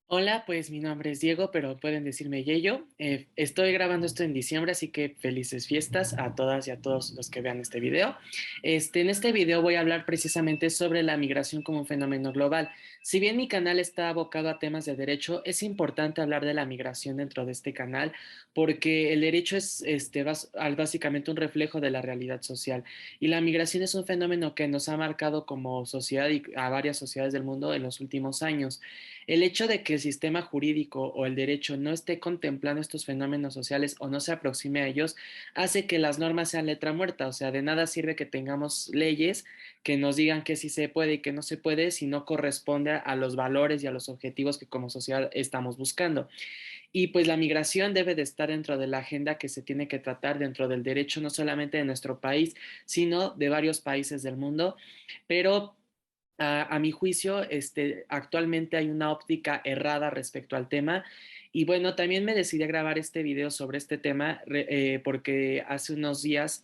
Hola, pues mi nombre es Diego, pero pueden decirme Yeyo. Estoy grabando esto en diciembre, así que felices fiestas a todas y a todos los que vean este video. En este video voy a hablar precisamente sobre la migración como un fenómeno global. Si bien mi canal está abocado a temas de derecho, es importante hablar de la migración dentro de este canal, porque el derecho es básicamente un reflejo de la realidad social. Y la migración es un fenómeno que nos ha marcado como sociedad y a varias sociedades del mundo en los últimos años. El hecho de que el sistema jurídico o el derecho no esté contemplando estos fenómenos sociales o no se aproxime a ellos hace que las normas sean letra muerta. O sea, de nada sirve que tengamos leyes que nos digan que sí se puede y que no se puede si no corresponde a los valores y a los objetivos que como sociedad estamos buscando. Y pues la migración debe de estar dentro de la agenda que se tiene que tratar dentro del derecho, no solamente de nuestro país, sino de varios países del mundo. Pero a mi juicio, actualmente hay una óptica errada respecto al tema. Y bueno, también me decidí a grabar este video sobre este tema porque hace unos días,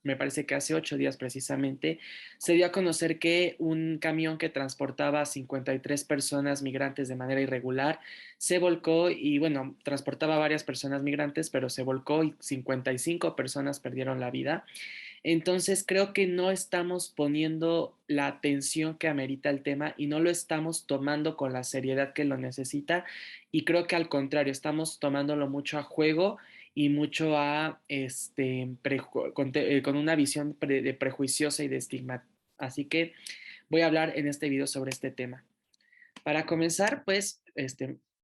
me parece que hace 8 días precisamente, se dio a conocer que un camión que transportaba a 53 personas migrantes de manera irregular se volcó y bueno, transportaba a varias personas migrantes, pero se volcó y 55 personas perdieron la vida. Entonces creo que no estamos poniendo la atención que amerita el tema y no lo estamos tomando con la seriedad que lo necesita, y creo que al contrario, estamos tomándolo mucho a juego y mucho a con una visión de prejuiciosa y de estigma. Así que voy a hablar en este video sobre este tema. Para comenzar, pues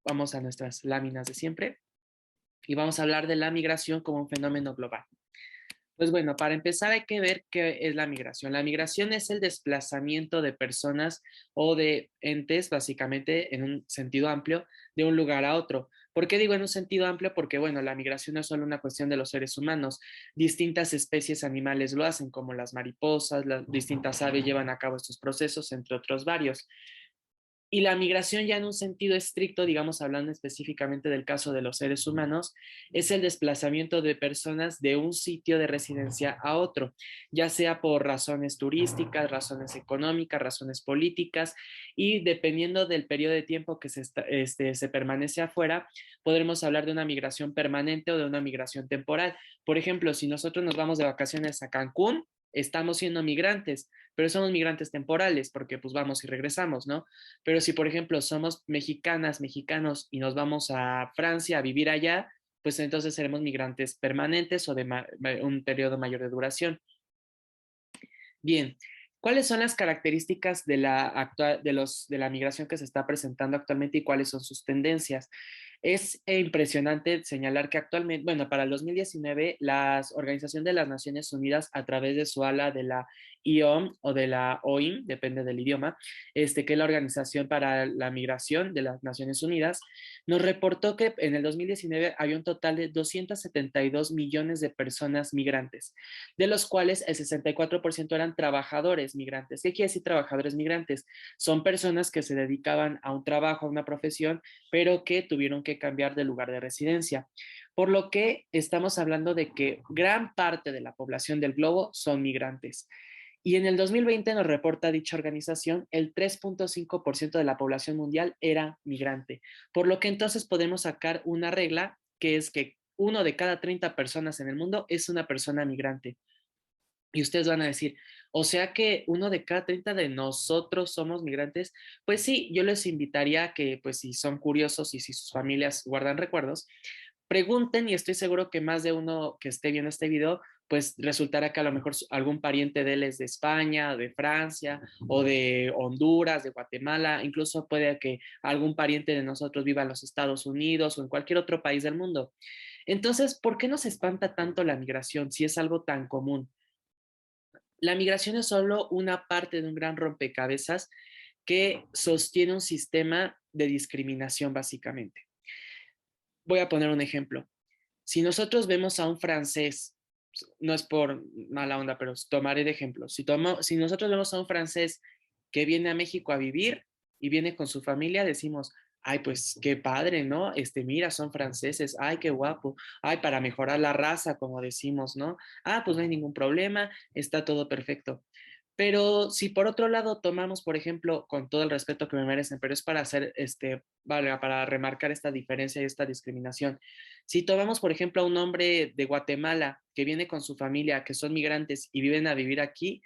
vamos a nuestras láminas de siempre y vamos a hablar de la migración como un fenómeno global. Pues bueno, para empezar hay que ver qué es la migración. La migración es el desplazamiento de personas o de entes, básicamente en un sentido amplio, de un lugar a otro. ¿Por qué digo en un sentido amplio? Porque bueno, la migración no es solo una cuestión de los seres humanos. Distintas especies animales lo hacen, como las mariposas, las distintas aves llevan a cabo estos procesos, entre otros varios. Y la migración ya en un sentido estricto, digamos hablando específicamente del caso de los seres humanos, es el desplazamiento de personas de un sitio de residencia a otro, ya sea por razones turísticas, razones económicas, razones políticas, y dependiendo del periodo de tiempo que se permanece afuera, podremos hablar de una migración permanente o de una migración temporal. Por ejemplo, si nosotros nos vamos de vacaciones a Cancún, estamos siendo migrantes, pero somos migrantes temporales porque pues vamos y regresamos, ¿no? Pero si, por ejemplo, somos mexicanas, mexicanos y nos vamos a Francia a vivir allá, pues entonces seremos migrantes permanentes o de un periodo mayor de duración. Bien, ¿cuáles son las características de la migración que se está presentando actualmente y cuáles son sus tendencias? Es impresionante señalar que actualmente, bueno, para el 2019, la Organización de las Naciones Unidas, a través de su ala de la IOM o de la OIM, depende del idioma, que es la Organización para la Migración de las Naciones Unidas, nos reportó que en el 2019 había un total de 272 millones de personas migrantes, de los cuales el 64% eran trabajadores migrantes. ¿Qué quiere decir trabajadores migrantes? Son personas que se dedicaban a un trabajo, a una profesión, pero que tuvieron que cambiar de lugar de residencia. Por lo que estamos hablando de que gran parte de la población del globo son migrantes. Y en el 2020 nos reporta dicha organización, el 3.5% de la población mundial era migrante. Por lo que entonces podemos sacar una regla que es que uno de cada 30 personas en el mundo es una persona migrante. Y ustedes van a decir, o sea que uno de cada 30 de nosotros somos migrantes. Pues sí, yo les invitaría a que, pues si son curiosos y si sus familias guardan recuerdos, pregunten, y estoy seguro que más de uno que esté viendo este video, pues resultará que a lo mejor algún pariente de él es de España, de Francia o de Honduras, de Guatemala, incluso puede que algún pariente de nosotros viva en los Estados Unidos o en cualquier otro país del mundo. Entonces, ¿por qué nos espanta tanto la migración si es algo tan común? La migración es solo una parte de un gran rompecabezas que sostiene un sistema de discriminación básicamente. Voy a poner un ejemplo. Si nosotros vemos a un francés, no es por mala onda, pero tomaré de ejemplo. Si nosotros vemos a un francés que viene a México a vivir y viene con su familia, decimos, Ay, pues qué padre, ¿no? Mira, son franceses, ay, qué guapo, ay, para mejorar la raza, como decimos, ¿no? Ah, pues no hay ningún problema, está todo perfecto. Pero si por otro lado tomamos, por ejemplo, con todo el respeto que me merecen, pero es para hacer, vale, para remarcar esta diferencia y esta discriminación. Si tomamos, por ejemplo, a un hombre de Guatemala que viene con su familia, que son migrantes y viven a vivir aquí,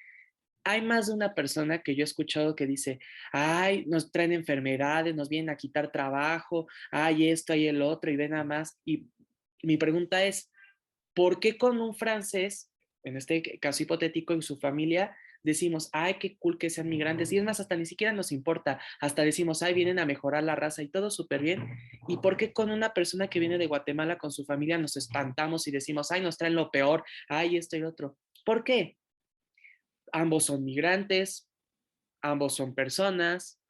hay más de una persona que yo he escuchado que dice, ay, nos traen enfermedades, nos vienen a quitar trabajo, ay, esto, hay el otro, y ve nada más. Y mi pregunta es, ¿por qué con un francés, en este caso hipotético, y su familia, decimos, ay, qué cool que sean migrantes? Y es más, hasta ni siquiera nos importa, hasta decimos, ay, vienen a mejorar la raza y todo súper bien. ¿Y por qué con una persona que viene de Guatemala con su familia nos espantamos y decimos, ay, nos traen lo peor, ay, esto y otro? ¿Por qué? Ambos son migrantes, ambos son personas.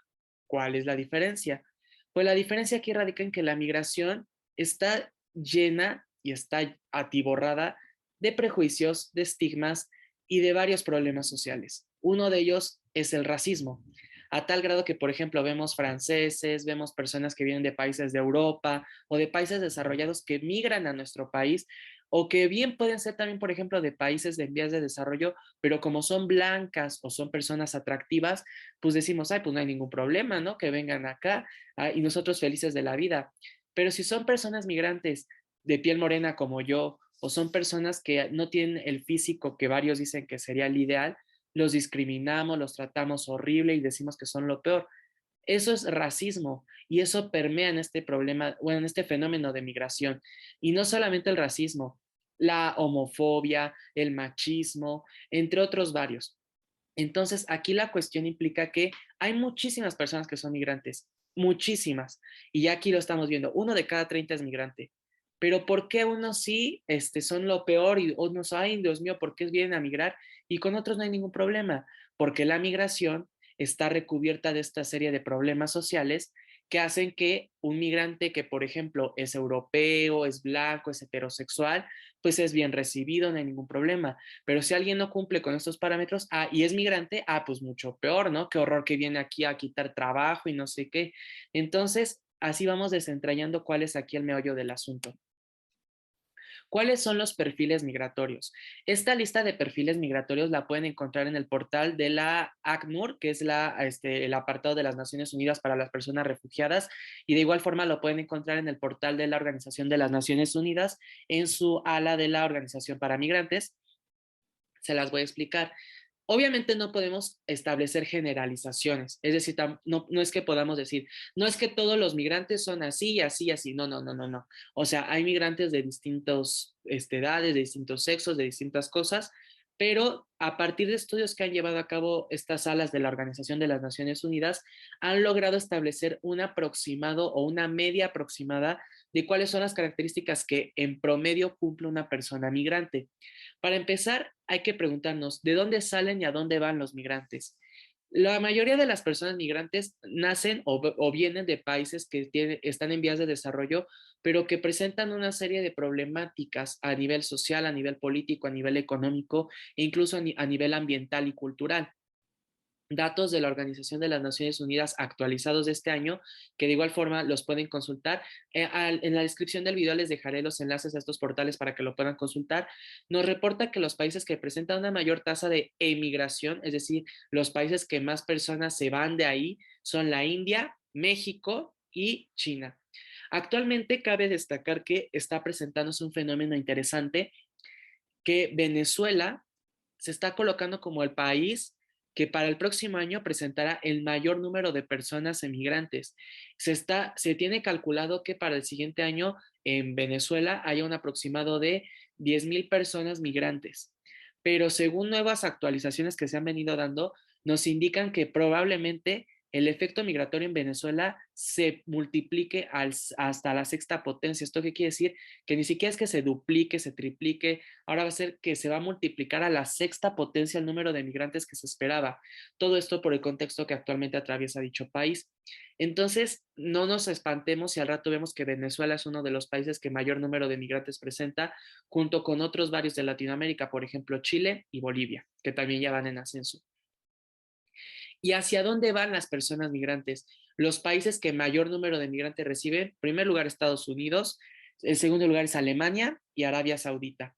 ¿Cuál es la diferencia? Pues la diferencia aquí radica en que la migración está llena y está atiborrada de prejuicios, de estigmas y de varios problemas sociales. Uno de ellos es el racismo, a tal grado que, por ejemplo, vemos franceses, vemos personas que vienen de países de Europa o de países desarrollados que migran a nuestro país o que bien pueden ser también, por ejemplo, de países de vías de desarrollo, pero como son blancas o son personas atractivas, pues decimos, ay, pues no hay ningún problema, ¿no? Que vengan acá y nosotros felices de la vida. Pero si son personas migrantes de piel morena como yo, o son personas que no tienen el físico que varios dicen que sería el ideal, los discriminamos, los tratamos horrible y decimos que son lo peor. Eso es racismo y eso permea en este problema, bueno, en este fenómeno de migración. Y no solamente el racismo, la homofobia, el machismo, entre otros varios. Entonces, aquí la cuestión implica que hay muchísimas personas que son migrantes, muchísimas, y ya aquí lo estamos viendo, uno de cada 30 es migrante. Pero ¿por qué unos sí son lo peor y unos, ay, Dios mío, ¿por qué vienen a migrar? Y con otros no hay ningún problema, porque la migración está recubierta de esta serie de problemas sociales que hacen que un migrante que, por ejemplo, es europeo, es blanco, es heterosexual, pues es bien recibido, no hay ningún problema. Pero si alguien no cumple con estos parámetros, y es migrante, pues mucho peor, ¿no? Qué horror que viene aquí a quitar trabajo y no sé qué. Entonces, así vamos desentrañando cuál es aquí el meollo del asunto. ¿Cuáles son los perfiles migratorios? Esta lista de perfiles migratorios la pueden encontrar en el portal de la ACNUR, que es el apartado de las Naciones Unidas para las Personas Refugiadas, y de igual forma lo pueden encontrar en el portal de la Organización de las Naciones Unidas en su ala de la Organización para Migrantes. Se las voy a explicar. Obviamente no podemos establecer generalizaciones, es decir, no es que podamos decir, no es que todos los migrantes son así y así y así, no, no, no, no, no. O sea, hay migrantes de distintas edades, de distintos sexos, de distintas cosas, pero a partir de estudios que han llevado a cabo estas salas de la Organización de las Naciones Unidas, han logrado establecer un aproximado o una media aproximada de cuáles son las características que en promedio cumple una persona migrante. Para empezar, hay que preguntarnos de dónde salen y a dónde van los migrantes. La mayoría de las personas migrantes nacen o vienen de países que están en vías de desarrollo, pero que presentan una serie de problemáticas a nivel social, a nivel político, a nivel económico e incluso a nivel ambiental y cultural. Datos de la Organización de las Naciones Unidas actualizados de este año, que de igual forma los pueden consultar. En la descripción del video les dejaré los enlaces a estos portales para que lo puedan consultar. Nos reporta que los países que presentan una mayor tasa de emigración, es decir, los países que más personas se van de ahí, son la India, México y China. Actualmente cabe destacar que está presentándose un fenómeno interesante, que Venezuela se está colocando como el país que para el próximo año presentará el mayor número de personas emigrantes. Se tiene calculado que para el siguiente año en Venezuela haya un aproximado de 10,000 personas migrantes. Pero según nuevas actualizaciones que se han venido dando, nos indican que probablemente el efecto migratorio en Venezuela se multiplique hasta la sexta potencia. ¿Esto qué quiere decir? Que ni siquiera es que se duplique, se triplique, ahora va a ser que se va a multiplicar a la sexta potencia el número de migrantes que se esperaba. Todo esto por el contexto que actualmente atraviesa dicho país. Entonces, no nos espantemos si al rato vemos que Venezuela es uno de los países que mayor número de migrantes presenta, junto con otros varios de Latinoamérica, por ejemplo, Chile y Bolivia, que también ya van en ascenso. ¿Y hacia dónde van las personas migrantes? Los países que mayor número de migrantes reciben, en primer lugar Estados Unidos, en segundo lugar es Alemania y Arabia Saudita.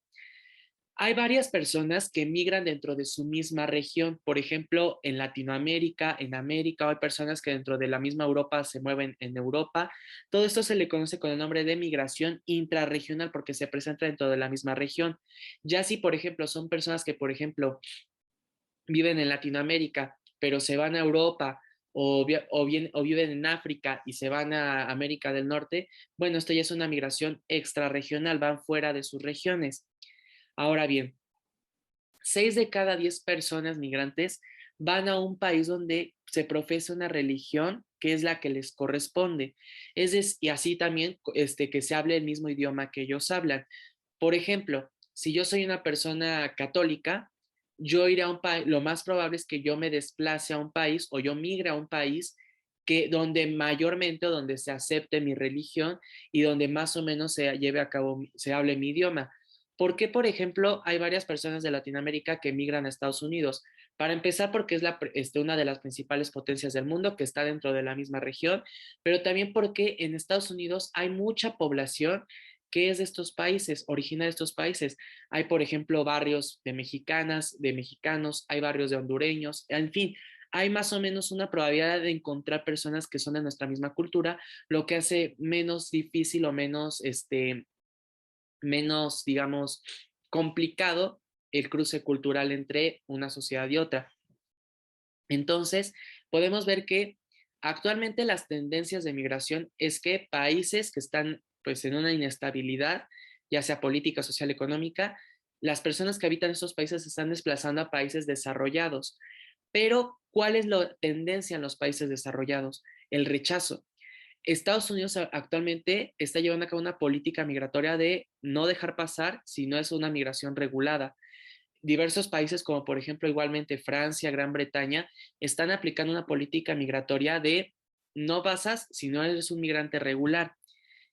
Hay varias personas que migran dentro de su misma región, por ejemplo, en Latinoamérica, en América, o hay personas que dentro de la misma Europa se mueven en Europa. Todo esto se le conoce con el nombre de migración intrarregional porque se presenta dentro de la misma región. Ya si, por ejemplo, son personas que, por ejemplo, viven en Latinoamérica, pero se van a Europa o viven en África y se van a América del Norte, bueno, esto ya es una migración extrarregional, van fuera de sus regiones. Ahora bien, 6 de cada 10 personas migrantes van a un país donde se profesa una religión que es la que les corresponde. Y así también que se hable el mismo idioma que ellos hablan. Por ejemplo, si yo soy una persona católica, yo iré a un país, lo más probable es que yo me desplace a un país o yo migre a un país que donde mayormente, donde se acepte mi religión y donde más o menos se lleve a cabo, se hable mi idioma. ¿Por qué, por ejemplo, hay varias personas de Latinoamérica que migran a Estados Unidos? Para empezar, porque es una de las principales potencias del mundo que está dentro de la misma región, pero también porque en Estados Unidos hay mucha población que es de estos países, origina de estos países. Hay, por ejemplo, barrios de mexicanas, de mexicanos, hay barrios de hondureños, en fin, hay más o menos una probabilidad de encontrar personas que son de nuestra misma cultura, lo que hace menos difícil o menos, digamos, complicado el cruce cultural entre una sociedad y otra. Entonces, podemos ver que actualmente las tendencias de migración es que países que están pues en una inestabilidad, ya sea política, social, económica, las personas que habitan esos países se están desplazando a países desarrollados. Pero, ¿cuál es la tendencia en los países desarrollados? El rechazo. Estados Unidos actualmente está llevando a cabo una política migratoria de no dejar pasar si no es una migración regulada. Diversos países, como por ejemplo igualmente Francia, Gran Bretaña, están aplicando una política migratoria de no pasas si no eres un migrante regular.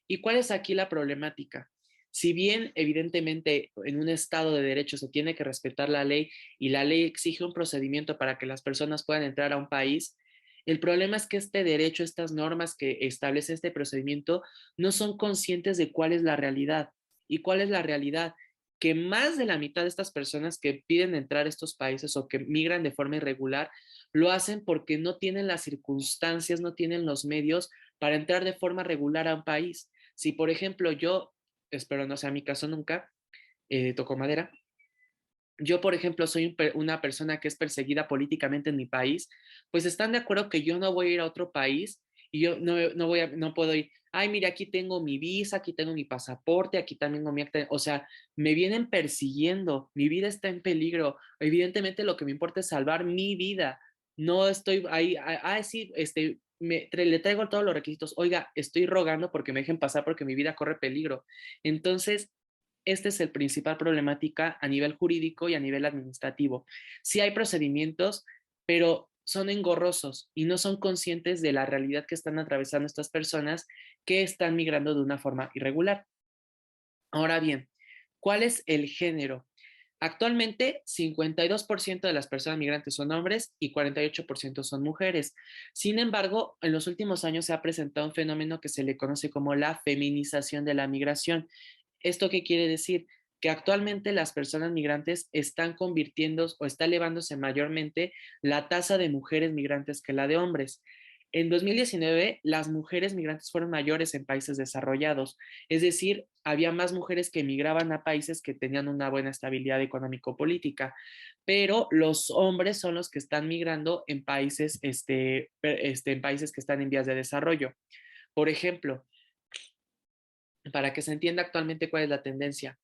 ¿Y cuál es aquí la problemática? Si bien evidentemente en un estado de derecho se tiene que respetar la ley y la ley exige un procedimiento para que las personas puedan entrar a un país, el problema es que este derecho, estas normas que establece este procedimiento, no son conscientes de cuál es la realidad. ¿Y cuál es la realidad? Que más de la mitad de estas personas que piden entrar a estos países o que migran de forma irregular, lo hacen porque no tienen las circunstancias, no tienen los medios para entrar de forma regular a un país. Si, por ejemplo, yo, espero no sea mi caso nunca, toco madera, yo, por ejemplo, soy una persona que es perseguida políticamente en mi país, pues están de acuerdo que yo no voy a ir a otro país y yo no puedo ir, ay, mira, aquí tengo mi visa, aquí tengo mi pasaporte, aquí también tengo mi acta, o sea, me vienen persiguiendo, mi vida está en peligro, evidentemente lo que me importa es salvar mi vida, no estoy ahí, sí, le traigo todos los requisitos, oiga, estoy rogando porque me dejen pasar porque mi vida corre peligro. Entonces, este es el principal problemática a nivel jurídico y a nivel administrativo. Sí hay procedimientos, pero son engorrosos y no son conscientes de la realidad que están atravesando estas personas que están migrando de una forma irregular. Ahora bien, ¿cuál es el género? Actualmente, 52% de las personas migrantes son hombres y 48% son mujeres. Sin embargo, en los últimos años se ha presentado un fenómeno que se le conoce como la feminización de la migración. ¿Esto qué quiere decir? Que actualmente las personas migrantes están convirtiendo o está elevándose mayormente la tasa de mujeres migrantes que la de hombres. En 2019, las mujeres migrantes fueron mayores en países desarrollados, es decir, había más mujeres que migraban a países que tenían una buena estabilidad económico-política, pero los hombres son los que están migrando en países, en países que están en vías de desarrollo. Por ejemplo, para que se entienda actualmente cuál es la tendencia.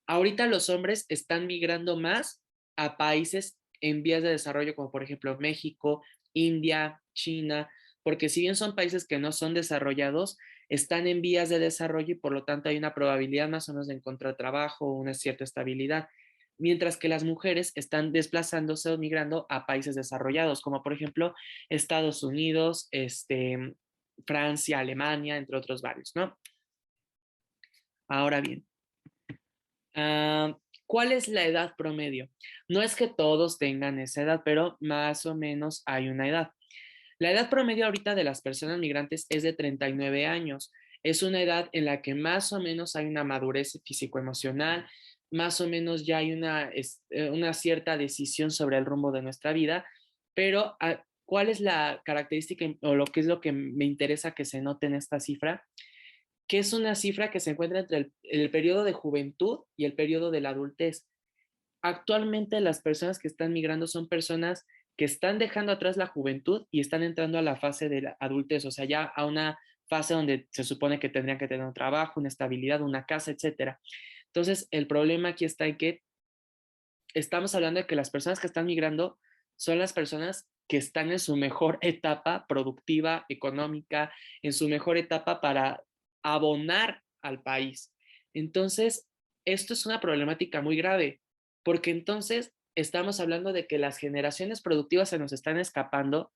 Ahorita los hombres están migrando más a países en vías de desarrollo, como por ejemplo México, India, China, porque si bien son países que no son desarrollados, están en vías de desarrollo y por lo tanto hay una probabilidad más o menos de encontrar trabajo, una cierta estabilidad, mientras que las mujeres están desplazándose o migrando a países desarrollados, como por ejemplo Estados Unidos, Francia, Alemania, entre otros varios, ¿no? Ahora bien, ¿Cuál es la edad promedio? No es que todos tengan esa edad, pero más o menos hay una edad. La edad promedio ahorita de las personas migrantes es de 39 años. Es una edad en la que más o menos hay una madurez físico-emocional, más o menos ya hay una cierta decisión sobre el rumbo de nuestra vida, pero ¿cuál es la característica o lo que es lo que me interesa que se note en esta cifra? Que es una cifra que se encuentra entre el periodo de juventud y el periodo de la adultez. Actualmente las personas que están migrando son personas que están dejando atrás la juventud y están entrando a la fase de la adultez, o sea, ya a una fase donde se supone que tendrían que tener un trabajo, una estabilidad, una casa, etcétera. Entonces, el problema aquí está en que estamos hablando de que las personas que están migrando son las personas que están en su mejor etapa productiva, económica, en su mejor etapa para abonar al país. Entonces, esto es una problemática muy grave, porque entonces estamos hablando de que las generaciones productivas se nos están escapando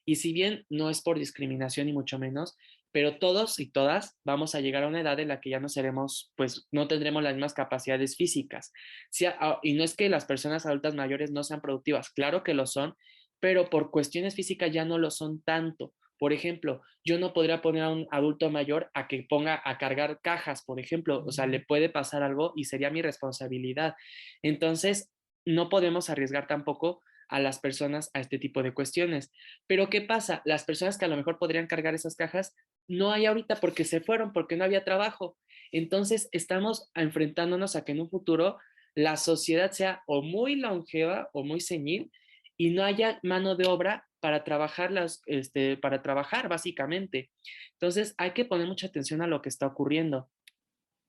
y si bien no es por discriminación ni mucho menos, pero todos y todas vamos a llegar a una edad en la que ya no seremos, pues no tendremos las mismas capacidades físicas. Sí, y no es que las personas adultas mayores no sean productivas, claro que lo son, pero por cuestiones físicas ya no lo son tanto. Por ejemplo, yo no podría poner a un adulto mayor a que ponga a cargar cajas, por ejemplo, o sea, le puede pasar algo y sería mi responsabilidad. Entonces, no podemos arriesgar tampoco a las personas a este tipo de cuestiones. Pero ¿qué pasa? Las personas que a lo mejor podrían cargar esas cajas no hay ahorita porque se fueron, porque no había trabajo. Entonces estamos enfrentándonos a que en un futuro la sociedad sea o muy longeva o muy senil y no haya mano de obra para trabajar para trabajar básicamente. Entonces hay que poner mucha atención a lo que está ocurriendo.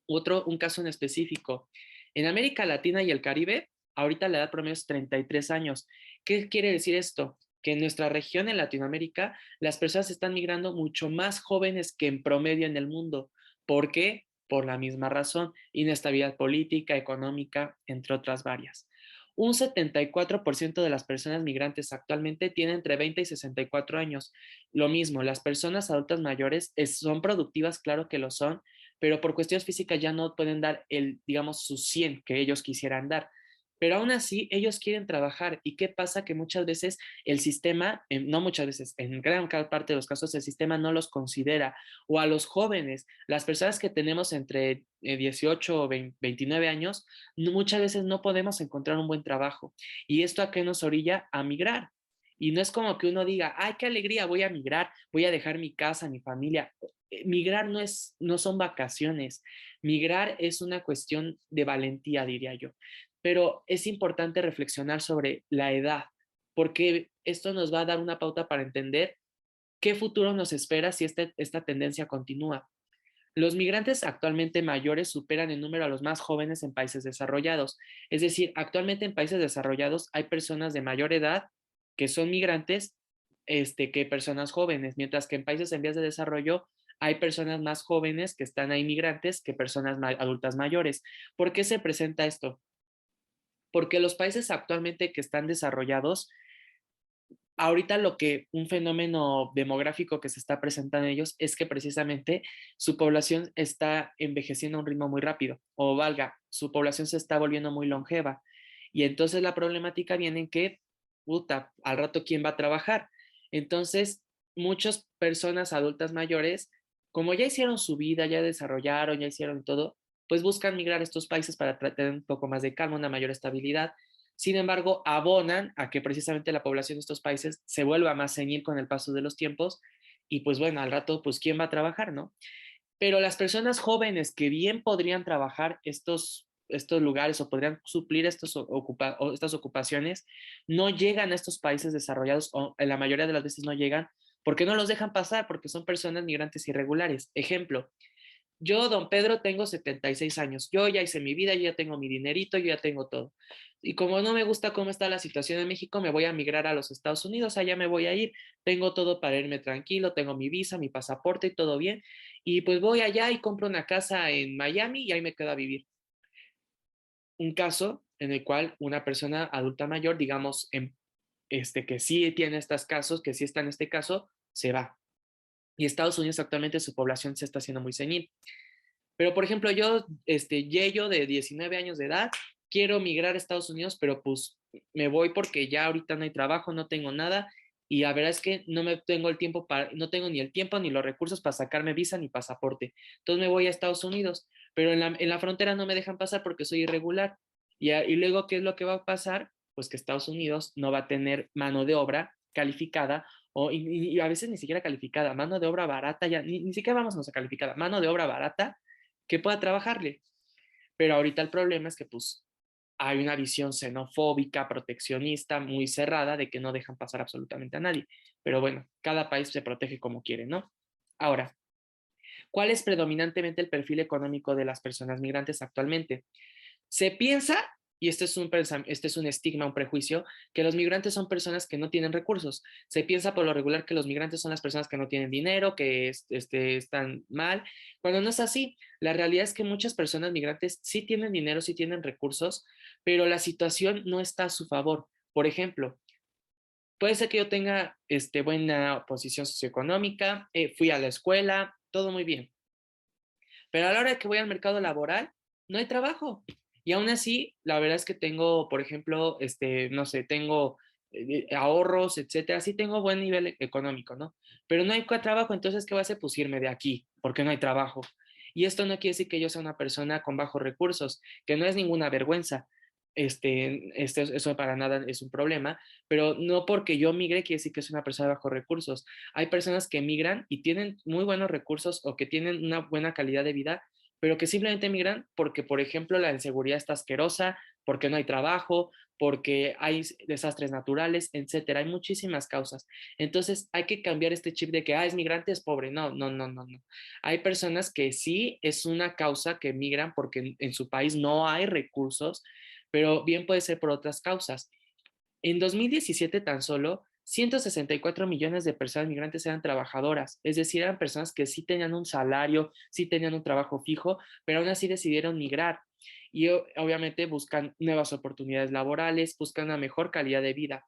Un caso en específico. En América Latina y el Caribe, ahorita la edad promedio es 33 años. ¿Qué quiere decir esto? Que en nuestra región, en Latinoamérica, las personas están migrando mucho más jóvenes que en promedio en el mundo. ¿Por qué? Por la misma razón, inestabilidad política, económica, entre otras varias. Un 74% de las personas migrantes actualmente tienen entre 20 y 64 años. Lo mismo, las personas adultas mayores son productivas, claro que lo son, pero por cuestiones físicas ya no pueden dar digamos, su 100 que ellos quisieran dar. Pero aún así, ellos quieren trabajar. ¿Y qué pasa? Que muchas veces el sistema, no muchas veces, en gran parte de los casos, el sistema no los considera. O a los jóvenes, las personas que tenemos entre 18 o 29 años, muchas veces no podemos encontrar un buen trabajo. ¿Y esto a qué nos orilla? A migrar. Y no es como que uno diga, ay, qué alegría, voy a migrar, voy a dejar mi casa, mi familia. Migrar no son vacaciones, migrar es una cuestión de valentía, diría yo. Pero es importante reflexionar sobre la edad, porque esto nos va a dar una pauta para entender qué futuro nos espera si esta tendencia continúa. Los migrantes actualmente mayores superan en número a los más jóvenes en países desarrollados. Es decir, actualmente en países desarrollados hay personas de mayor edad que son migrantes que personas jóvenes, mientras que en países en vías de desarrollo hay personas más jóvenes que están ahí migrantes que personas adultas mayores. ¿Por qué se presenta esto? Porque los países actualmente que están desarrollados ahorita lo que un fenómeno demográfico que se está presentando en ellos es que precisamente su población está envejeciendo a un ritmo muy rápido, o valga, su población se está volviendo muy longeva. Y entonces la problemática viene en que, puta, al rato, ¿quién va a trabajar? Entonces, muchas personas adultas mayores, como ya hicieron su vida, ya desarrollaron, ya hicieron todo, pues buscan migrar a estos países para tener un poco más de calma, una mayor estabilidad. Sin embargo, abonan a que precisamente la población de estos países se vuelva más senil con el paso de los tiempos y pues bueno, al rato, pues ¿quién va a trabajar, no? Pero las personas jóvenes que bien podrían trabajar estos lugares o podrían suplir estas ocupaciones, no llegan a estos países desarrollados o en la mayoría de las veces no llegan porque no los dejan pasar, porque son personas migrantes irregulares. Ejemplo, yo, don Pedro, tengo 76 años. Yo ya hice mi vida, yo ya tengo mi dinerito, yo ya tengo todo. Y como no me gusta cómo está la situación en México, me voy a migrar a los Estados Unidos, allá me voy a ir. Tengo todo para irme tranquilo, tengo mi visa, mi pasaporte y todo bien. Y pues voy allá y compro una casa en Miami y ahí me quedo a vivir. Un caso en el cual una persona adulta mayor, digamos, que sí tiene estos casos, que sí está en este caso, se va. Y Estados Unidos actualmente su población se está haciendo muy senil. Pero, por ejemplo, yo, Yeyo, de 19 años de edad, quiero migrar a Estados Unidos, pero pues me voy porque ya ahorita no hay trabajo, no tengo nada y la verdad es que no me tengo el tiempo para, no tengo ni el tiempo ni los recursos para sacarme visa ni pasaporte. Entonces me voy a Estados Unidos, pero en la frontera no me dejan pasar porque soy irregular. Y luego, ¿qué es lo que va a pasar? Pues que Estados Unidos no va a tener mano de obra calificada y a veces ni siquiera calificada, mano de obra barata, ya ni siquiera vamos a usar calificada, mano de obra barata que pueda trabajarle. Pero ahorita el problema es que pues hay una visión xenofóbica, proteccionista, muy cerrada de que no dejan pasar absolutamente a nadie. Pero bueno, cada país se protege como quiere, ¿no? Ahora, ¿cuál es predominantemente el perfil económico de las personas migrantes actualmente? Se piensa, y este es un estigma, un prejuicio, que los migrantes son personas que no tienen recursos. Se piensa por lo regular que los migrantes son las personas que no tienen dinero, que están mal, cuando no es así. La realidad es que muchas personas migrantes sí tienen dinero, sí tienen recursos, pero la situación no está a su favor. Por ejemplo, puede ser que yo tenga buena posición socioeconómica, fui a la escuela, todo muy bien, pero a la hora de que voy al mercado laboral, no hay trabajo. Y aún así, la verdad es que tengo, por ejemplo, no sé, tengo ahorros, etcétera. Sí tengo buen nivel económico, ¿no? Pero no hay trabajo, entonces, ¿qué voy a hacer? Pues irme de aquí, porque no hay trabajo. Y esto no quiere decir que yo sea una persona con bajos recursos, que no es ninguna vergüenza. Eso para nada es un problema, pero no porque yo migre quiere decir que es una persona de bajos recursos. Hay personas que migran y tienen muy buenos recursos o que tienen una buena calidad de vida, pero que simplemente migran porque, por ejemplo, la inseguridad está asquerosa, porque no hay trabajo, porque hay desastres naturales, etcétera. Hay muchísimas causas. Entonces, hay que cambiar este chip de que, es migrante, es pobre. No, no, no, no, no. Hay personas que sí es una causa que migran porque en su país no hay recursos, pero bien puede ser por otras causas. En 2017 tan solo 164 millones de personas migrantes eran trabajadoras, es decir, eran personas que sí tenían un salario, sí tenían un trabajo fijo, pero aún así decidieron migrar y obviamente buscan nuevas oportunidades laborales, buscan una mejor calidad de vida.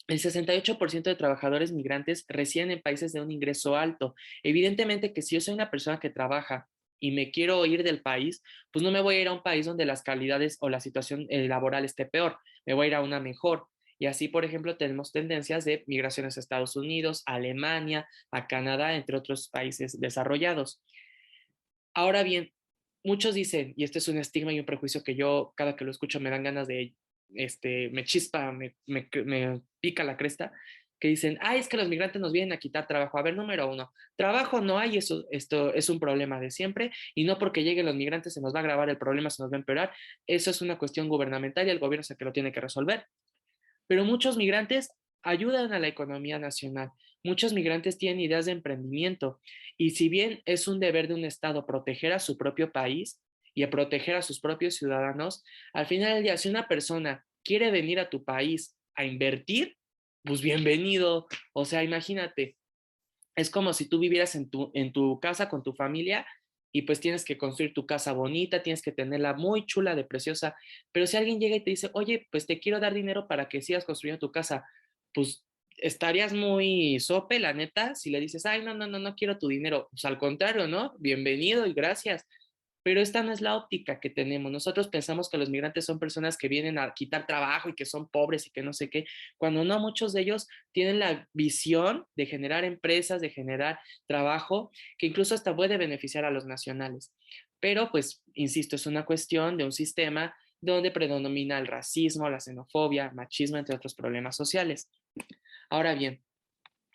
El 68% de trabajadores migrantes residen en países de un ingreso alto. Evidentemente que si yo soy una persona que trabaja y me quiero ir del país, pues no me voy a ir a un país donde las calidades o la situación laboral esté peor, me voy a ir a una mejor. Y así, por ejemplo, tenemos tendencias de migraciones a Estados Unidos, a Alemania, a Canadá, entre otros países desarrollados. Ahora bien, muchos dicen, y este es un estigma y un prejuicio que yo cada que lo escucho me dan ganas de, me chispa, me pica la cresta, que dicen, es que los migrantes nos vienen a quitar trabajo. A ver, número uno, trabajo no hay, esto es un problema de siempre, y no porque lleguen los migrantes se nos va a agravar el problema, se nos va a empeorar. Eso es una cuestión gubernamental y el gobierno es el que lo tiene que resolver. Pero muchos migrantes ayudan a la economía nacional. Muchos migrantes tienen ideas de emprendimiento y si bien es un deber de un Estado proteger a su propio país y a proteger a sus propios ciudadanos, al final del día, si una persona quiere venir a tu país a invertir, pues bienvenido. O sea, imagínate, es como si tú vivieras en tu casa con tu familia y pues tienes que construir tu casa bonita, tienes que tenerla muy chula, de preciosa, pero si alguien llega y te dice, oye, pues te quiero dar dinero para que sigas construyendo tu casa, pues estarías muy sope, la neta, si le dices, ay, no, no, no, no quiero tu dinero, pues al contrario, ¿no? Bienvenido y gracias. Pero esta no es la óptica que tenemos. Nosotros pensamos que los migrantes son personas que vienen a quitar trabajo y que son pobres y que no sé qué, cuando no, muchos de ellos tienen la visión de generar empresas, de generar trabajo, que incluso hasta puede beneficiar a los nacionales. Pero, pues, insisto, es una cuestión de un sistema donde predomina el racismo, la xenofobia, machismo, entre otros problemas sociales. Ahora bien,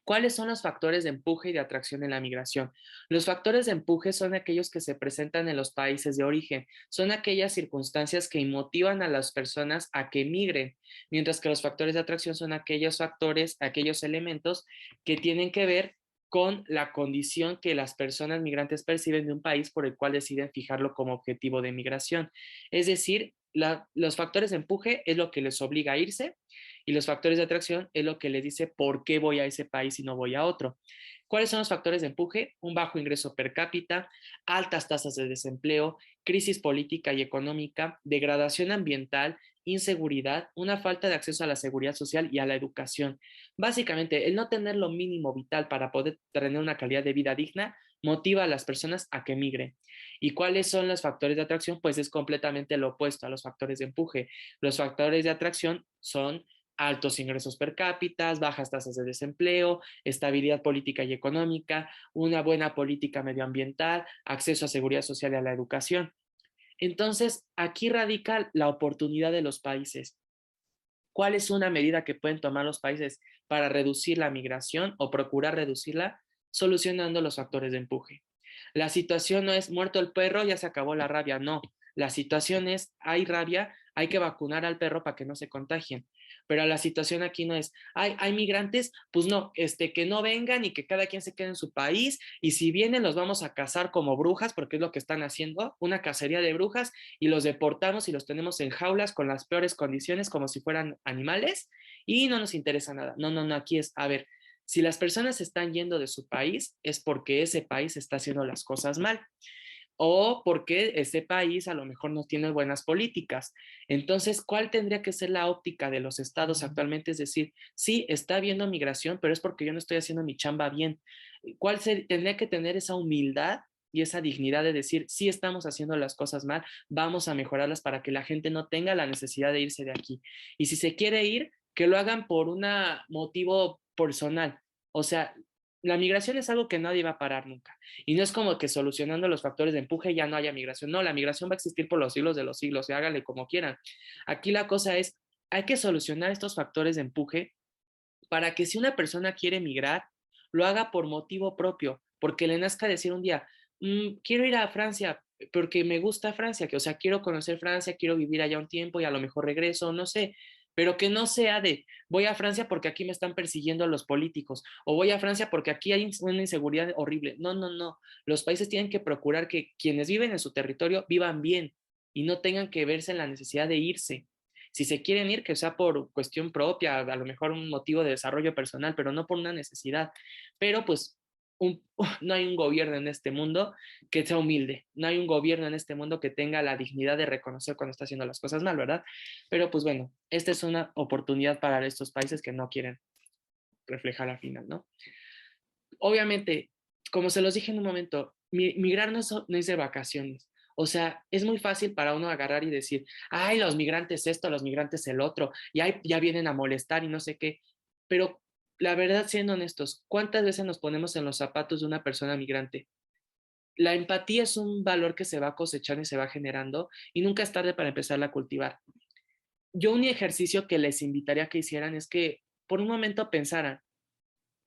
¿cuáles son los factores de empuje y de atracción en la migración? Los factores de empuje son aquellos que se presentan en los países de origen, son aquellas circunstancias que motivan a las personas a que migren, mientras que los factores de atracción son aquellos factores, aquellos elementos que tienen que ver con la condición que las personas migrantes perciben de un país por el cual deciden fijarlo como objetivo de migración. Es decir, los factores de empuje es lo que les obliga a irse y los factores de atracción es lo que les dice por qué voy a ese país y no voy a otro. ¿Cuáles son los factores de empuje? Un bajo ingreso per cápita, altas tasas de desempleo, crisis política y económica, degradación ambiental, inseguridad, una falta de acceso a la seguridad social y a la educación. Básicamente, el no tener lo mínimo vital para poder tener una calidad de vida digna motiva a las personas a que migren. ¿Y cuáles son los factores de atracción? Pues es completamente lo opuesto a los factores de empuje. Los factores de atracción son altos ingresos per cápita, bajas tasas de desempleo, estabilidad política y económica, una buena política medioambiental, acceso a seguridad social y a la educación. Entonces, aquí radica la oportunidad de los países. ¿Cuál es una medida que pueden tomar los países para reducir la migración o procurar reducirla? Solucionando los factores de empuje. La situación no es muerto el perro, ya se acabó la rabia, no. La situación es, hay rabia, hay que vacunar al perro para que no se contagien. Pero la situación aquí no es, hay migrantes, pues no, que no vengan y que cada quien se quede en su país y si vienen los vamos a cazar como brujas, porque es lo que están haciendo, una cacería de brujas y los deportamos y los tenemos en jaulas con las peores condiciones como si fueran animales y no nos interesa nada. No, no, no, aquí es, a ver, si las personas están yendo de su país es porque ese país está haciendo las cosas mal o porque ese país a lo mejor no tiene buenas políticas. Entonces, ¿cuál tendría que ser la óptica de los estados actualmente? Es decir, sí, está habiendo migración, pero es porque yo no estoy haciendo mi chamba bien. Tendría que tener esa humildad y esa dignidad de decir, sí estamos haciendo las cosas mal, vamos a mejorarlas para que la gente no tenga la necesidad de irse de aquí. Y si se quiere ir, que lo hagan por un motivo personal. O sea, la migración es algo que nadie va a parar nunca. Y no es como que solucionando los factores de empuje ya no haya migración. No, la migración va a existir por los siglos de los siglos y háganle como quieran. Aquí la cosa es, hay que solucionar estos factores de empuje para que si una persona quiere migrar, lo haga por motivo propio, porque le nazca decir un día, quiero ir a Francia porque me gusta Francia, que o sea, quiero conocer Francia, quiero vivir allá un tiempo y a lo mejor regreso, no sé, pero que no sea de voy a Francia porque aquí me están persiguiendo los políticos o voy a Francia porque aquí hay una inseguridad horrible. No, no, no. Los países tienen que procurar que quienes viven en su territorio vivan bien y no tengan que verse en la necesidad de irse. Si se quieren ir, que sea por cuestión propia, a lo mejor un motivo de desarrollo personal, pero no por una necesidad. Pero pues no hay un gobierno en este mundo que sea humilde, no hay un gobierno en este mundo que tenga la dignidad de reconocer cuando está haciendo las cosas mal, ¿verdad? Pero pues bueno, esta es una oportunidad para estos países que no quieren reflejar al final, ¿no? Obviamente, como se los dije en un momento, migrar no es de vacaciones. O sea, es muy fácil para uno agarrar y decir, ay, los migrantes esto, los migrantes el otro, y ay, ya vienen a molestar y no sé qué. Pero la verdad, siendo honestos, ¿cuántas veces nos ponemos en los zapatos de una persona migrante? La empatía es un valor que se va cosechando y se va generando y nunca es tarde para empezarla a cultivar. Yo un ejercicio que les invitaría a que hicieran es que por un momento pensaran,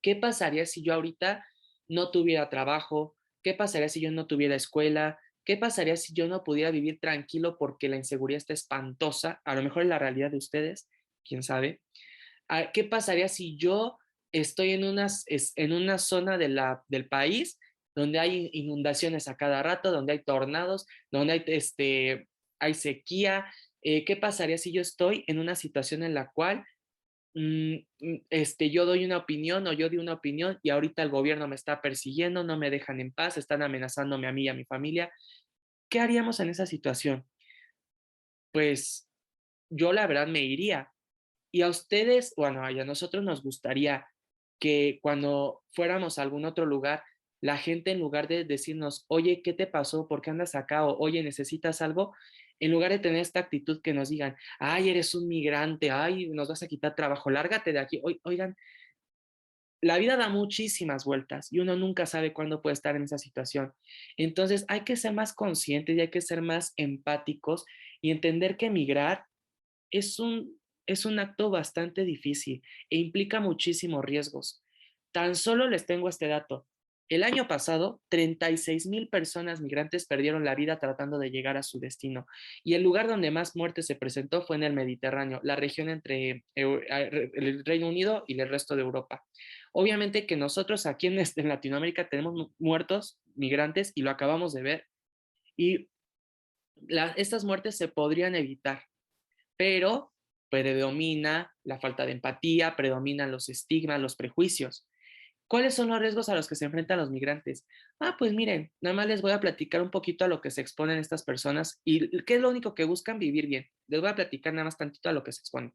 ¿qué pasaría si yo ahorita no tuviera trabajo? ¿Qué pasaría si yo no tuviera escuela? ¿Qué pasaría si yo no pudiera vivir tranquilo porque la inseguridad está espantosa? A lo mejor es la realidad de ustedes, quién sabe. ¿Qué pasaría si yo estoy en una zona del país donde hay inundaciones a cada rato, donde hay tornados, donde hay sequía? ¿Qué pasaría si yo estoy en una situación en la cual yo doy una opinión o yo di una opinión y ahorita el gobierno me está persiguiendo, no me dejan en paz, están amenazándome a mí y a mi familia? ¿Qué haríamos en esa situación? Pues yo la verdad me iría. Y a ustedes, bueno, a nosotros nos gustaría que cuando fuéramos a algún otro lugar, la gente en lugar de decirnos, oye, ¿qué te pasó? ¿Por qué andas acá? O, oye, ¿necesitas algo? En lugar de tener esta actitud que nos digan, ay, eres un migrante, ay, nos vas a quitar trabajo, lárgate de aquí. Oigan, la vida da muchísimas vueltas y uno nunca sabe cuándo puede estar en esa situación. Entonces hay que ser más conscientes y hay que ser más empáticos y entender que migrar es es un acto bastante difícil e implica muchísimos riesgos. Tan solo les tengo este dato. El año pasado, 36,000 personas migrantes perdieron la vida tratando de llegar a su destino. Y el lugar donde más muerte se presentó fue en el Mediterráneo, la región entre el Reino Unido y el resto de Europa. Obviamente que nosotros aquí en Latinoamérica tenemos muertos migrantes y lo acabamos de ver. Y estas muertes se podrían evitar, pero predomina la falta de empatía, predominan los estigmas, los prejuicios. ¿Cuáles son los riesgos a los que se enfrentan los migrantes? Pues miren, nada más les voy a platicar un poquito a lo que se exponen estas personas y qué es lo único que buscan: vivir bien. Les voy a platicar nada más tantito a lo que se exponen.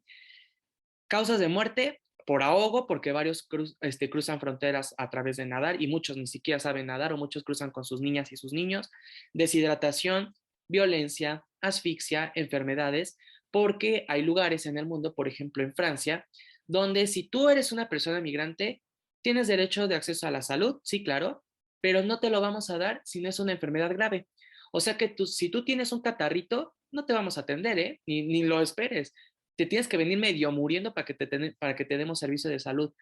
Causas de muerte, por ahogo, porque varios cruzan fronteras a través de nadar y muchos ni siquiera saben nadar o muchos cruzan con sus niñas y sus niños, deshidratación, violencia, asfixia, enfermedades, porque hay lugares en el mundo, por ejemplo en Francia, donde si tú eres una persona migrante, tienes derecho de acceso a la salud, sí, claro, pero no te lo vamos a dar si no es una enfermedad grave. O sea que si tú tienes un catarrito, no te vamos a atender, ¿eh? Ni lo esperes. Te tienes que venir medio muriendo para que te demos servicio de salud.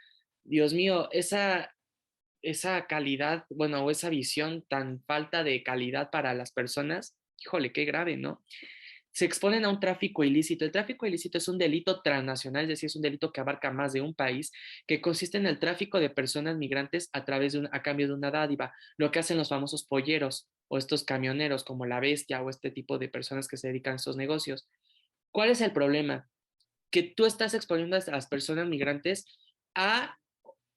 Dios mío, esa calidad, bueno, o esa visión tan falta de calidad para las personas, híjole, qué grave, ¿no? Se exponen a un tráfico ilícito. El tráfico ilícito es un delito transnacional, es decir, es un delito que abarca más de un país, que consiste en el tráfico de personas migrantes a cambio de una dádiva, lo que hacen los famosos polleros o estos camioneros como La Bestia o este tipo de personas que se dedican a estos negocios. ¿Cuál es el problema? Que tú estás exponiendo a las personas migrantes a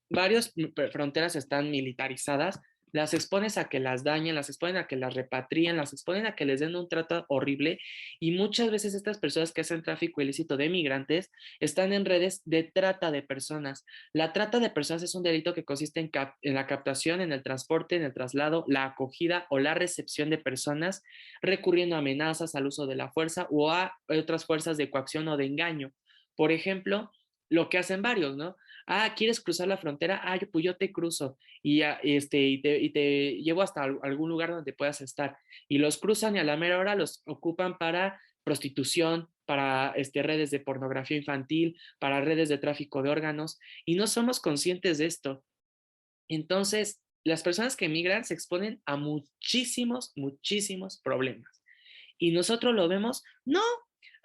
varias fronteras están militarizadas, las expones a que las dañen, las exponen a que las repatrien, las exponen a que les den un trato horrible y muchas veces estas personas que hacen tráfico ilícito de migrantes están en redes de trata de personas. La trata de personas es un delito que consiste en la captación, en el transporte, en el traslado, la acogida o la recepción de personas recurriendo a amenazas, al uso de la fuerza o a otras fuerzas de coacción o de engaño. Por ejemplo, lo que hacen varios, ¿no? Ah, ¿quieres cruzar la frontera? Ah, pues yo te cruzo y te llevo hasta algún lugar donde puedas estar. Y los cruzan y a la mera hora los ocupan para prostitución, para redes de pornografía infantil, para redes de tráfico de órganos, y no somos conscientes de esto. Entonces, las personas que emigran se exponen a muchísimos, muchísimos problemas. Y nosotros lo vemos, no,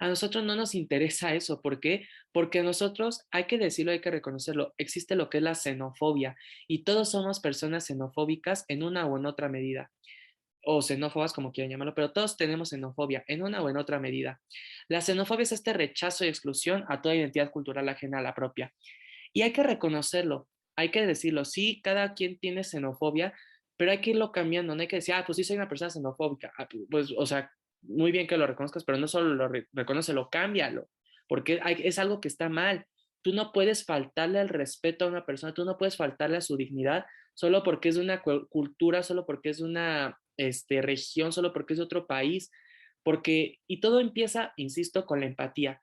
a nosotros no nos interesa eso. ¿Por qué? Porque a nosotros, hay que decirlo, hay que reconocerlo, existe lo que es la xenofobia y todos somos personas xenofóbicas en una o en otra medida, o xenófobas como quieran llamarlo, pero todos tenemos xenofobia en una o en otra medida. La xenofobia es este rechazo y exclusión a toda identidad cultural ajena a la propia. Y hay que reconocerlo, hay que decirlo, sí, cada quien tiene xenofobia, pero hay que irlo cambiando, no hay que decir, ah, pues sí soy una persona xenofóbica, pues, o sea, muy bien que lo reconozcas, pero no solo lo reconócelo, cámbialo, porque es algo que está mal. Tú no puedes faltarle al respeto a una persona, tú no puedes faltarle a su dignidad solo porque es de una cultura, solo porque es de una región, solo porque es de otro país, porque, y todo empieza, insisto, con la empatía.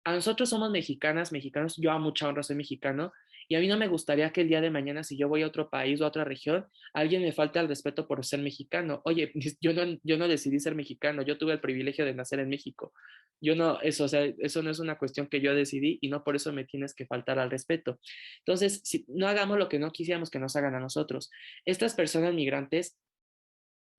A nosotros somos mexicanas, mexicanos, yo a mucha honra soy mexicano y a mí no me gustaría que el día de mañana si yo voy a otro país o a otra región, alguien me falte al respeto por ser mexicano. Oye, yo no decidí ser mexicano, yo tuve el privilegio de nacer en México. Yo no, eso, o sea, eso no es una cuestión que yo decidí y no por eso me tienes que faltar al respeto. Entonces, si, no hagamos lo que no quisiéramos que nos hagan a nosotros. Estas personas migrantes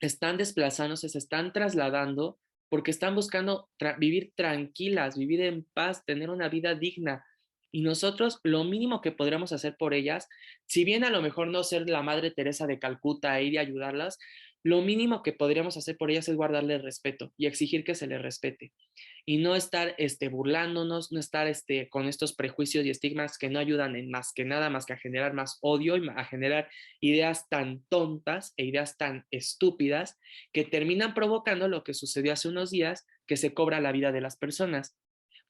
están desplazándose, se están trasladando porque están buscando vivir tranquilas, vivir en paz, tener una vida digna. Y nosotros lo mínimo que podríamos hacer por ellas, si bien a lo mejor no ser la Madre Teresa de Calcuta e ir a ayudarlas, lo mínimo que podríamos hacer por ellas es guardarles respeto y exigir que se les respete y no estar burlándonos, no estar con estos prejuicios y estigmas que no ayudan en más que nada más que a generar más odio y a generar ideas tan tontas e ideas tan estúpidas que terminan provocando lo que sucedió hace unos días, que se cobra la vida de las personas.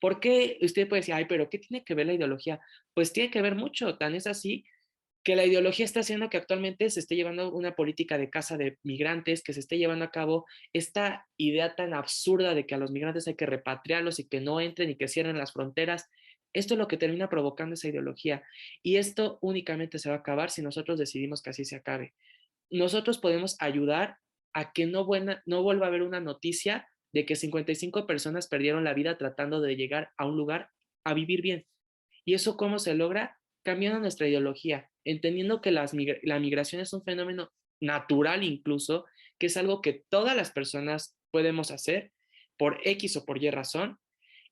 ¿Por qué? Usted puede decir, ay, pero ¿qué tiene que ver la ideología? Pues tiene que ver mucho, tan es así que la ideología está haciendo que actualmente se esté llevando una política de caza de migrantes, que se esté llevando a cabo esta idea tan absurda de que a los migrantes hay que repatriarlos y que no entren y que cierren las fronteras. Esto es lo que termina provocando esa ideología. Y esto únicamente se va a acabar si nosotros decidimos que así se acabe. Nosotros podemos ayudar a que no vuelva a haber una noticia de que 55 personas perdieron la vida tratando de llegar a un lugar a vivir bien. ¿Y eso cómo se logra? Cambiando nuestra ideología, entendiendo que la migración es un fenómeno natural incluso, que es algo que todas las personas podemos hacer por X o por Y razón,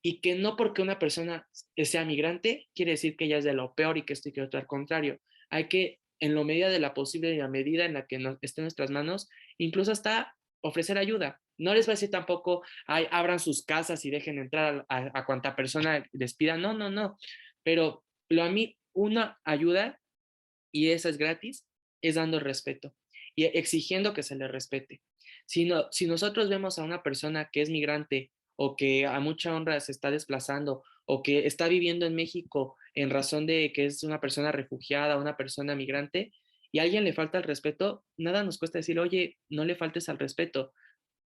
y que no porque una persona sea migrante quiere decir que ella es de lo peor y que esto y que otro, al contrario. Hay que, en lo medida de la posible y la medida en la que esté en nuestras manos, incluso hasta ofrecer ayuda. No les va a decir tampoco, ay, abran sus casas y dejen entrar a cuanta persona les pida. No, no, no. Pero a mí una ayuda, y esa es gratis, es dando respeto y exigiendo que se le respete. Si nosotros vemos a una persona que es migrante o que a mucha honra se está desplazando o que está viviendo en México en razón de que es una persona refugiada, una persona migrante, y a alguien le falta el respeto, nada nos cuesta decir, oye, no le faltes al respeto.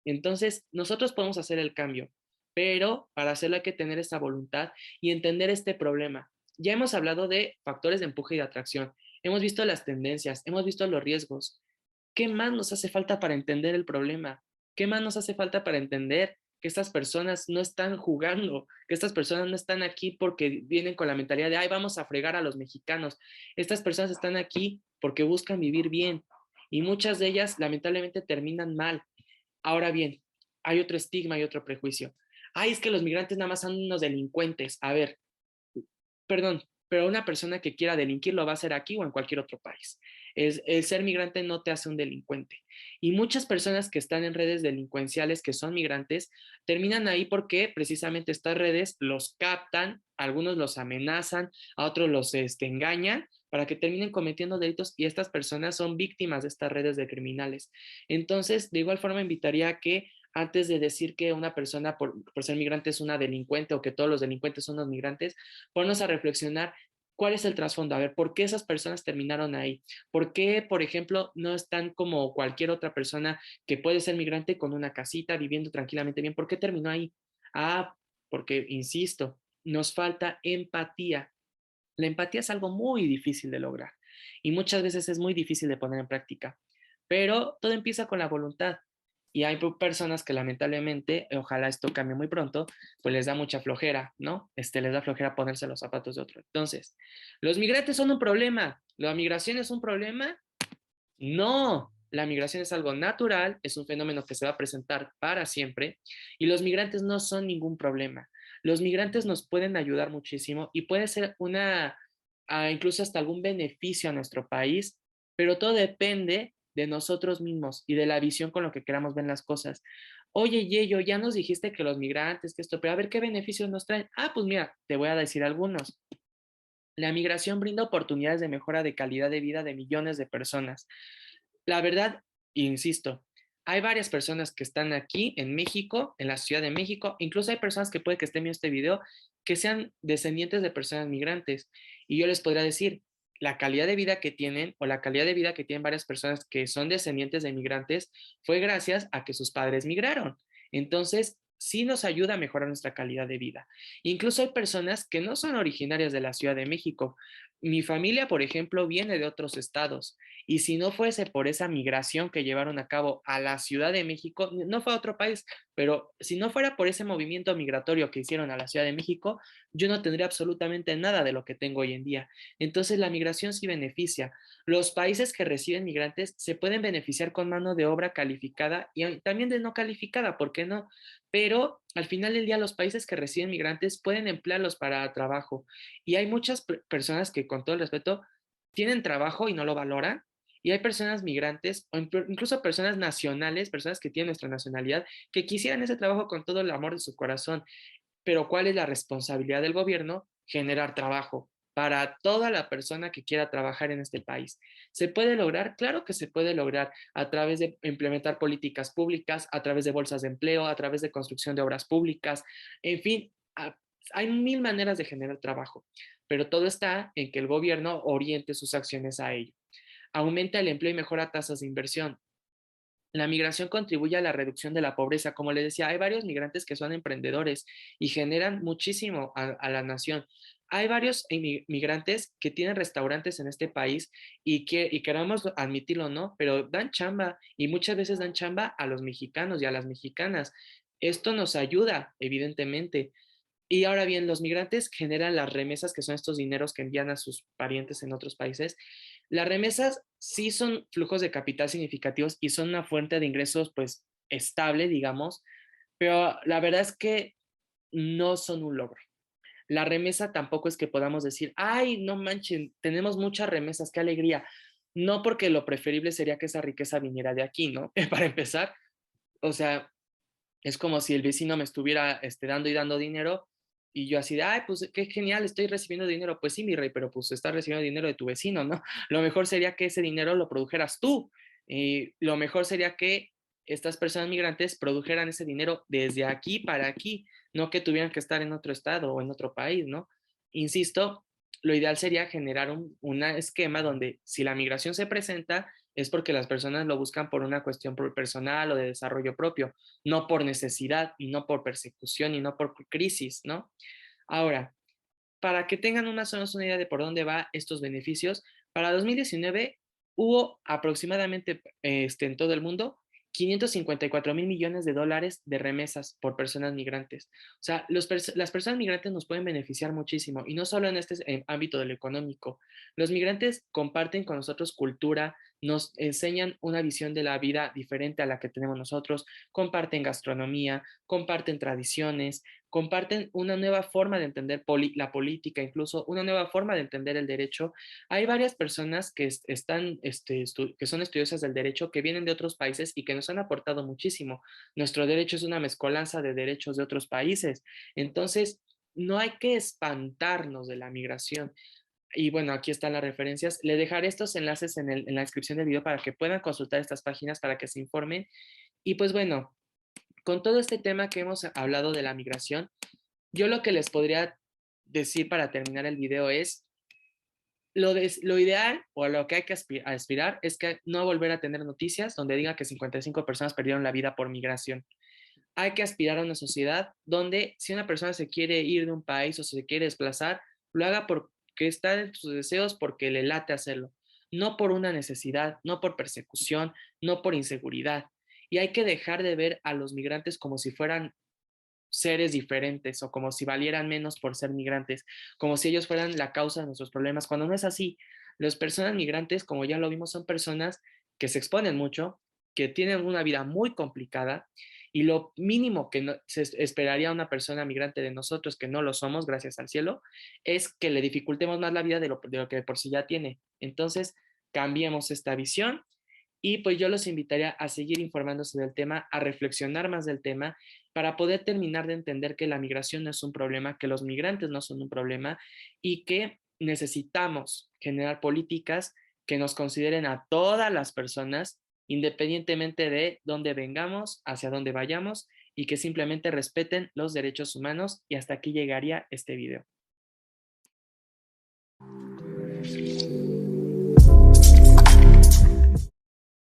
Entonces, nosotros podemos hacer el cambio, pero para hacerlo hay que tener esa voluntad y entender este problema. Ya hemos hablado de factores de empuje y de atracción, hemos visto las tendencias, hemos visto los riesgos. ¿Qué más nos hace falta para entender el problema? ¿Qué más nos hace falta para entender que estas personas no están jugando, que estas personas no están aquí porque vienen con la mentalidad de, ay, vamos a fregar a los mexicanos? Estas personas están aquí porque buscan vivir bien y muchas de ellas lamentablemente terminan mal. Ahora bien, hay otro estigma y otro prejuicio. Ay, es que los migrantes nada más son unos delincuentes. A ver, perdón, pero una persona que quiera delinquir lo va a hacer aquí o en cualquier otro país. El ser migrante no te hace un delincuente. Y muchas personas que están en redes delincuenciales que son migrantes terminan ahí porque precisamente estas redes los captan, algunos los amenazan, a otros los engañan para que terminen cometiendo delitos y estas personas son víctimas de estas redes de criminales. Entonces, de igual forma, invitaría a que antes de decir que una persona por ser migrante es una delincuente o que todos los delincuentes son los migrantes, ponernos a reflexionar cuál es el trasfondo, a ver, ¿por qué esas personas terminaron ahí? ¿Por qué, por ejemplo, no están como cualquier otra persona que puede ser migrante con una casita, viviendo tranquilamente bien? ¿Por qué terminó ahí? Ah, porque, insisto, nos falta empatía. La empatía es algo muy difícil de lograr y muchas veces es muy difícil de poner en práctica, pero todo empieza con la voluntad. Y hay personas que lamentablemente, ojalá esto cambie muy pronto, pues les da mucha flojera, ¿no? Les da flojera ponerse los zapatos de otro. Entonces, ¿los migrantes son un problema? ¿La migración es un problema? No, la migración es algo natural, es un fenómeno que se va a presentar para siempre y los migrantes no son ningún problema. Los migrantes nos pueden ayudar muchísimo y puede ser incluso hasta algún beneficio a nuestro país, pero todo depende de nosotros mismos y de la visión con lo que queramos ver las cosas. Oye, Yeyo, ya nos dijiste que los migrantes, que esto, pero a ver qué beneficios nos traen. Ah, pues mira, te voy a decir algunos. La migración brinda oportunidades de mejora de calidad de vida de millones de personas. La verdad, insisto, hay varias personas que están aquí en México, en la Ciudad de México, incluso hay personas que puede que estén viendo este video que sean descendientes de personas migrantes. Y yo les podría decir, la calidad de vida que tienen o la calidad de vida que tienen varias personas que son descendientes de migrantes fue gracias a que sus padres migraron. Entonces, sí nos ayuda a mejorar nuestra calidad de vida. Incluso hay personas que no son originarias de la Ciudad de México. Mi familia, por ejemplo, viene de otros estados y si no fuese por esa migración que llevaron a cabo a la Ciudad de México, no fue a otro país, pero si no fuera por ese movimiento migratorio que hicieron a la Ciudad de México, yo no tendría absolutamente nada de lo que tengo hoy en día. Entonces la migración sí beneficia. Los países que reciben migrantes se pueden beneficiar con mano de obra calificada y también de no calificada, ¿por qué no? Pero al final del día los países que reciben migrantes pueden emplearlos para trabajo y hay muchas personas que con todo el respeto tienen trabajo y no lo valoran y hay personas migrantes o incluso personas nacionales, personas que tienen nuestra nacionalidad, que quisieran ese trabajo con todo el amor de su corazón. Pero ¿cuál es la responsabilidad del gobierno? Generar trabajo para toda la persona que quiera trabajar en este país. ¿Se puede lograr? Claro que se puede lograr a través de implementar políticas públicas, a través de bolsas de empleo, a través de construcción de obras públicas, en fin, hay mil maneras de generar trabajo, pero todo está en que el gobierno oriente sus acciones a ello. Aumenta el empleo y mejora tasas de inversión. La migración contribuye a la reducción de la pobreza. Como les decía, hay varios migrantes que son emprendedores y generan muchísimo a la nación. Hay varios migrantes que tienen restaurantes en este país y queramos admitirlo, ¿no? Pero dan chamba y muchas veces dan chamba a los mexicanos y a las mexicanas. Esto nos ayuda, evidentemente. Y ahora bien, los migrantes generan las remesas, que son estos dineros que envían a sus parientes en otros países. Las remesas sí son flujos de capital significativos y son una fuente de ingresos, pues, estable, digamos, pero la verdad es que no son un logro. La remesa tampoco es que podamos decir, ay, no manchen, tenemos muchas remesas, qué alegría. No, porque lo preferible sería que esa riqueza viniera de aquí, ¿no? Para empezar, o sea, es como si el vecino me estuviera dando y dando dinero y yo así de, ay, pues qué genial, estoy recibiendo dinero. Pues sí, mi rey, pero pues estás recibiendo dinero de tu vecino, ¿no? Lo mejor sería que ese dinero lo produjeras tú. Lo mejor sería que estas personas migrantes produjeran ese dinero desde aquí para aquí, no que tuvieran que estar en otro estado o en otro país, ¿no? Insisto, lo ideal sería generar un esquema donde si la migración se presenta es porque las personas lo buscan por una cuestión personal o de desarrollo propio, no por necesidad y no por persecución y no por crisis, ¿no? Ahora, para que tengan más o menos una idea de por dónde va estos beneficios, para 2019 hubo aproximadamente en todo el mundo 554 mil millones de dólares de remesas por personas migrantes. O sea, las personas migrantes nos pueden beneficiar muchísimo y no solo en este ámbito de lo económico. Los migrantes comparten con nosotros cultura, nos enseñan una visión de la vida diferente a la que tenemos nosotros, comparten gastronomía, comparten tradiciones, comparten una nueva forma de entender la política, incluso una nueva forma de entender el derecho. Hay varias personas que están, que son estudiosas del derecho, que vienen de otros países y que nos han aportado muchísimo. Nuestro derecho es una mezcolanza de derechos de otros países. Entonces, no hay que espantarnos de la migración. Y bueno, aquí están las referencias. Le dejaré estos enlaces en la descripción del video para que puedan consultar estas páginas, para que se informen. Y pues bueno, con todo este tema que hemos hablado de la migración, yo lo que les podría decir para terminar el video es, lo ideal o a lo que hay que aspirar es que no volver a tener noticias donde diga que 55 personas perdieron la vida por migración. Hay que aspirar a una sociedad donde si una persona se quiere ir de un país o se quiere desplazar, lo haga porque está en sus deseos, porque le late hacerlo, no por una necesidad, no por persecución, no por inseguridad. Y hay que dejar de ver a los migrantes como si fueran seres diferentes o como si valieran menos por ser migrantes, como si ellos fueran la causa de nuestros problemas, cuando no es así. Las personas migrantes, como ya lo vimos, son personas que se exponen mucho, que tienen una vida muy complicada y lo mínimo que se esperaría a una persona migrante de nosotros, que no lo somos, gracias al cielo, es que le dificultemos más la vida de lo que por sí ya tiene. Entonces, cambiemos esta visión y pues yo los invitaría a seguir informándose del tema, a reflexionar más del tema para poder terminar de entender que la migración no es un problema, que los migrantes no son un problema y que necesitamos generar políticas que nos consideren a todas las personas, independientemente de dónde vengamos, hacia dónde vayamos, y que simplemente respeten los derechos humanos. Y hasta aquí llegaría este video.